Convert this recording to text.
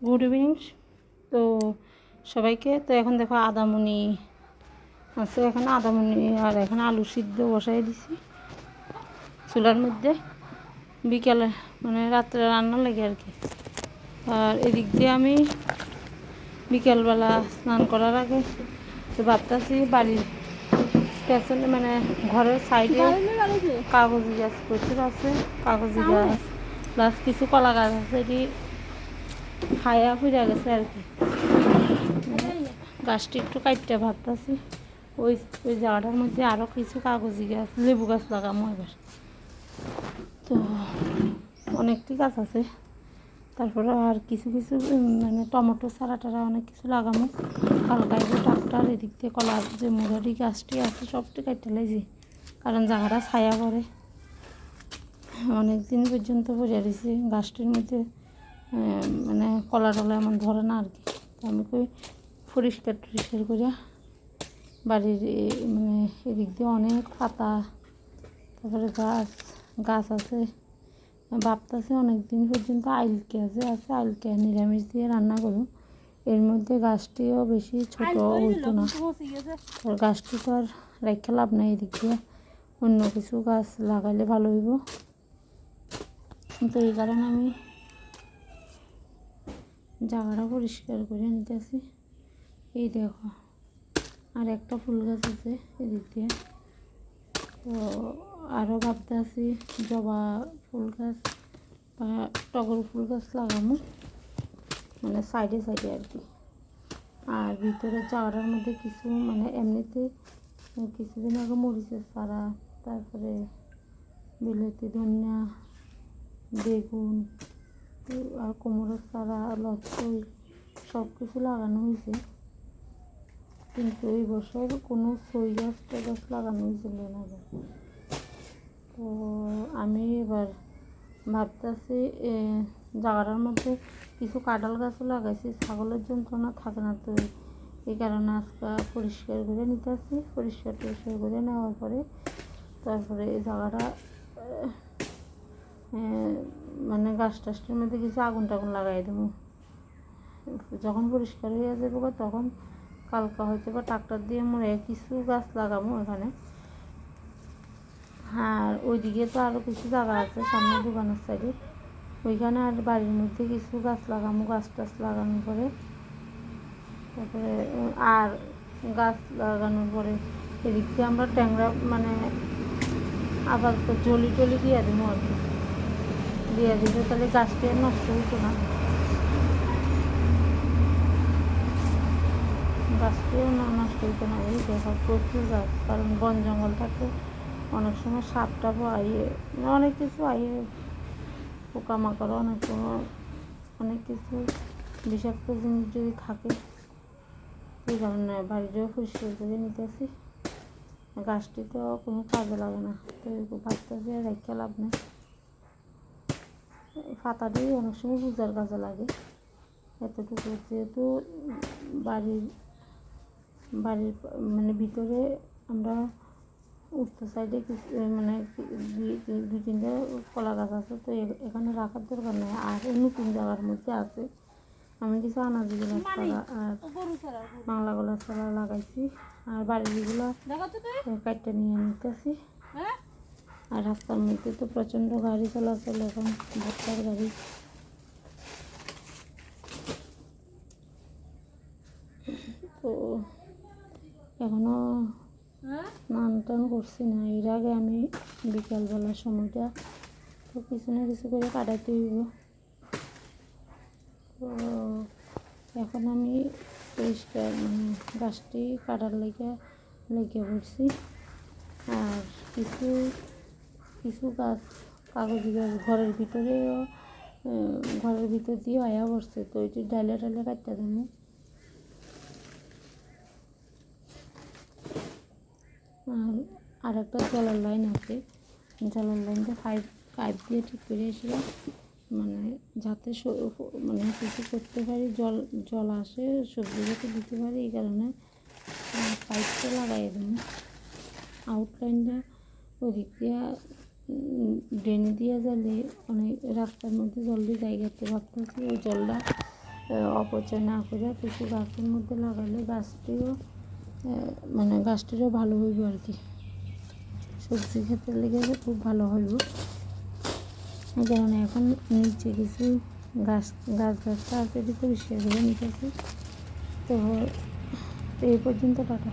Good evening. তো সবাইকে তো এখন দেখো আদামনি আছে, এখানে আদামনি আর এখানে আলু সিদ্ধ বসাই দিছি চুলার মধ্যে, বিকেলে মানে রাত্রে রান্না লাগে আর কি। আর এদিক দিয়ে আমি বিকেলবেলা স্নান করার আগে তো ভাবতেছি বাড়ির পেছনে মানে ঘরের সাইডে কাগজি গাছ প্রচুর আছে, কাগজি গাছ প্লাস কিছু কলা গাছ আছে, এটি ছায়া ফুরে গেছে আর কি। গাছটি একটু কাটতে ভাবতেছি ওই ওই জায়গাটার মধ্যে আরও কিছু কাগজি গাছ লেবু গাছ লাগামো এবার। তো অনেকটি গাছ আছে, তারপরে আর কিছু কিছু মানে টমেটো চারা টারা অনেক কিছু লাগামো। হালকা একটু ট্রাক্টর এদিক দিয়ে কলার যে মুরারি গাছটি আছে সবটি কাটতে লাগছি, কারণ জায়গাটা ছায়া পড়ে। অনেক দিন পর্যন্ত পড়ে রয়েছে গাছটির মধ্যে, মানে কলা টলা এমন ধরে না আর কি। তো আমি কই পরিষ্কার টরিষ্কার করে বাড়ির মানে এদিক দিয়ে অনেক পাতা, তারপরে গাছ গাছ আছে। ভাবতেছে অনেক দিন পর্যন্ত আইলকে আছে আইলকে নিরামিষ দিয়ে রান্না করুন। এর মধ্যে গাছটিও বেশি ছোট হইতো না, আর গাছটি তো আর রেখে লাভ নাই, এদিক দিয়ে অন্য কিছু গাছ লাগাইলে ভালো হইব। তো এই কারণে আমি জায়গাটা পরিষ্কার করে নিতেছি। এই দেখো আর একটা ফুল গাছ আছে এদিক দিয়ে। তো আরও ভাবতে আছি জবা ফুল গাছ বা টগর ফুল গাছ লাগাবো, মানে সাইডে সাইডে আর কি। আর ভিতরে জায়গাটার মধ্যে কিছু মানে এমনিতে কিছুদিন আগে মরিচের চারা, তারপরে বিলেতি ধনিয়া, বেগুন আর কুমড়োর চারা, লচ্ছই সব কিছু লাগানো হয়েছে, কিন্তু এই বছর কোনো সই গাছ গাছ লাগানো হয়েছিল না। তো আমি এবার ভাবতেছি জায়গাটার মধ্যে কিছু কাঁঠাল গাছও লাগাইছি, ছাগলের যন্ত্রণা থাকে না, তো এই কারণে আজকে পরিষ্কার করে নিতেছি। পরিষ্কার টরিষ্কার করে নেওয়ার পরে তারপরে এই জায়গাটা মানে গাছ টাছটার মধ্যে কিছু আগুন টাগুন লাগাই দেবো। যখন পরিষ্কার হয়ে যাবে তখন কালকা হয়তো বা ট্রাক্টর দিয়ে মরে কিছু গাছ লাগাবো এখানে। আর ওইদিকে তো আরও কিছু জায়গা আছে সামনে দোকানের সাইডে, ওইখানে আর বাড়ির মধ্যে কিছু গাছ লাগাবো। গাছ টাছ লাগানোর পরে তারপরে আর গাছ লাগানোর পরে এদিক দিয়ে আমরা ট্যাংরা মানে আপাতত জলি টলি দিয়ে দেবো আর কি। দিয়ে দিলে তাহলে গাছটি নষ্ট হতো না, গাছটিও নষ্ট হতো না। এই দেখো প্রচুর গাছ, কারণ বন জঙ্গল থাকে অনেক সময় সাপ টাপও আইয়ে অনেক কিছু আইয়ে, পোকামাকড় অনেক সময় অনেক কিছু বিষাক্ত জিনিস যদি থাকে, এই কারণে বাড়িটাও পরিষ্কার করে নিতেছি। গাছটি তো কোনো কাজে লাগে না, তো ভাবতেছি রেখে লাভ নেই। পাতাটি অনেক সময় পূজার কাজে লাগে। এতটুকু যেহেতু বাড়ির বাড়ির মানে ভিতরে আমরা উত্তর সাইডে কিছু মানে দুই তিনটা কলা গাছ আছে, তো এখানে রাখার দরকার নেই। আর নতুন জায়গার মধ্যে আছে আমি কিছু আনাজি গোলাপ চারা আর বাংলা গোলাপ চারা লাগাইছি। আর বাড়িগুলো কাটতে নিয়ে নিতেছি। আর রাস্তার মধ্যে তো প্রচণ্ড গাড়ি চলাচল, এখন ভর্তার গাড়ি। তো এখনও স্নান টান করছি না, এর আগে আমি বিকালবেলার সময়টা তো কিছু না কিছু করে কাটাইতে হইব। তো এখন আমি পরিষ্কার মানে গাছটি কাটার লেগে পড়ছি। আর কিছু কিছু গাছ কাগজি গাছ ঘরের ভিতর দিয়ে আয়া পড়ছে, তো এটি ডালে ডালে কাটতে দেবো। আর একটা জলের লাইন আছে, জলের লাইনটা পাইপ দিয়ে ঠিক করে এসেছিলাম, মানে যাতে মানে কিছু করতে পারি, জল আসে সবজি যাতে দিতে পারি, এই কারণে পাইপটা লাগাই দেবো। আউটলাইনটা ওদিক দিয়ে ড্রেনে দিয়ে গেলে অনেক রাস্তার মধ্যে জল দিয়ে জায়গাতে ভাবতেছি ওই জলটা অপচয় না করে কিছু গাছের মধ্যে লাগালে গাছটিও মানে গাছটিরও ভালো হইব আর কি। সবজি ক্ষেত্রে লেগে খুব ভালো হইব। এই কারণে এখন নিচে কিছু গাছটা আছে, এটি পরিষ্কার করে নিতেছি। তো এই পর্যন্ত টাটা।